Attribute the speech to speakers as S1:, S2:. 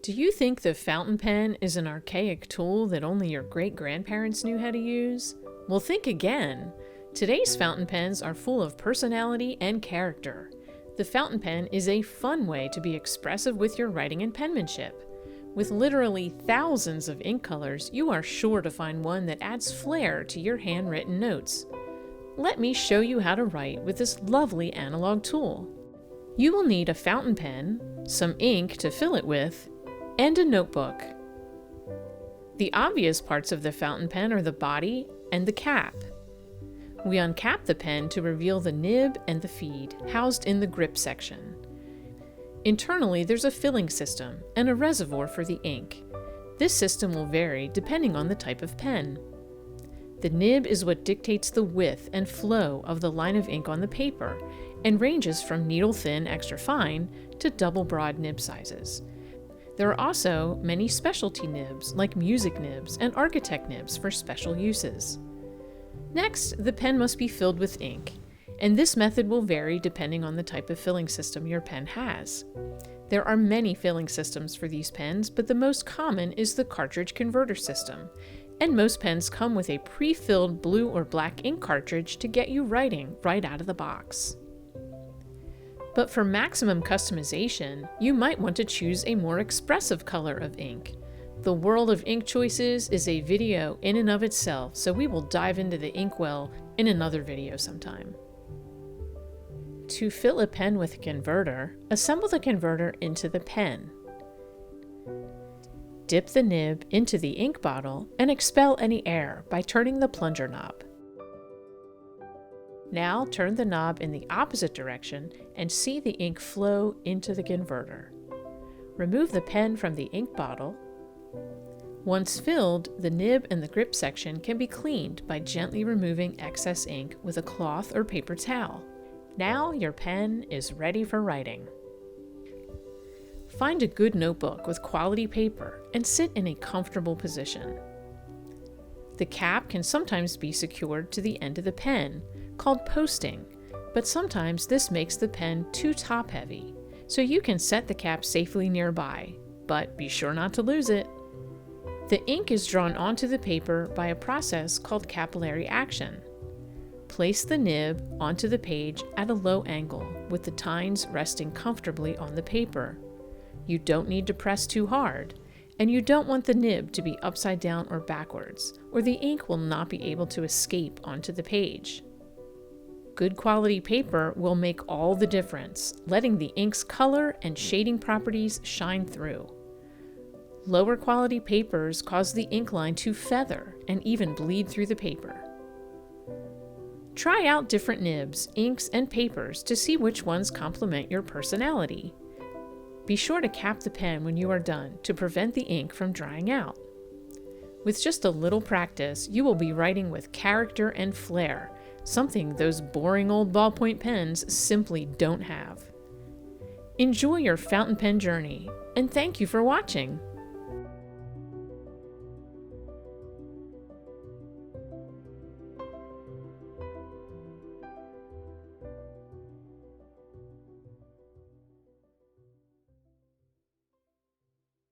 S1: Do you think the fountain pen is an archaic tool that only your great-grandparents knew how to use? Well, think again. Today's fountain pens are full of personality and character. The fountain pen is a fun way to be expressive with your writing and penmanship. With literally thousands of ink colors, you are sure to find one that adds flair to your handwritten notes. Let me show you how to write with this lovely analog tool. You will need a fountain pen, some ink to fill it with, and a notebook. The obvious parts of the fountain pen are the body and the cap. We uncap the pen to reveal the nib and the feed, housed in the grip section. Internally, there's a filling system and a reservoir for the ink. This system will vary depending on the type of pen. The nib is what dictates the width and flow of the line of ink on the paper and ranges from needle-thin extra fine to double broad nib sizes. There are also many specialty nibs like music nibs and architect nibs for special uses. Next, the pen must be filled with ink, and this method will vary depending on the type of filling system your pen has. There are many filling systems for these pens, but the most common is the cartridge converter system, and most pens come with a pre-filled blue or black ink cartridge to get you writing right out of the box. But for maximum customization, you might want to choose a more expressive color of ink. The world of ink choices is a video in and of itself, so we will dive into the inkwell in another video sometime. To fill a pen with a converter, assemble the converter into the pen. Dip the nib into the ink bottle and expel any air by turning the plunger knob. Now turn the knob in the opposite direction and see the ink flow into the converter. Remove the pen from the ink bottle. Once filled, the nib and the grip section can be cleaned by gently removing excess ink with a cloth or paper towel. Now your pen is ready for writing. Find a good notebook with quality paper and sit in a comfortable position. The cap can sometimes be secured to the end of the pen, called posting, but sometimes this makes the pen too top-heavy, so you can set the cap safely nearby, but be sure not to lose it. The ink is drawn onto the paper by a process called capillary action. Place the nib onto the page at a low angle, with the tines resting comfortably on the paper. You don't need to press too hard, and you don't want the nib to be upside down or backwards, or the ink will not be able to escape onto the page. Good quality paper will make all the difference, letting the ink's color and shading properties shine through. Lower quality papers cause the ink line to feather and even bleed through the paper. Try out different nibs, inks, and papers to see which ones complement your personality. Be sure to cap the pen when you are done to prevent the ink from drying out. With just a little practice, you will be writing with character and flair, something those boring old ballpoint pens simply don't have. Enjoy your fountain pen journey, and thank you for watching!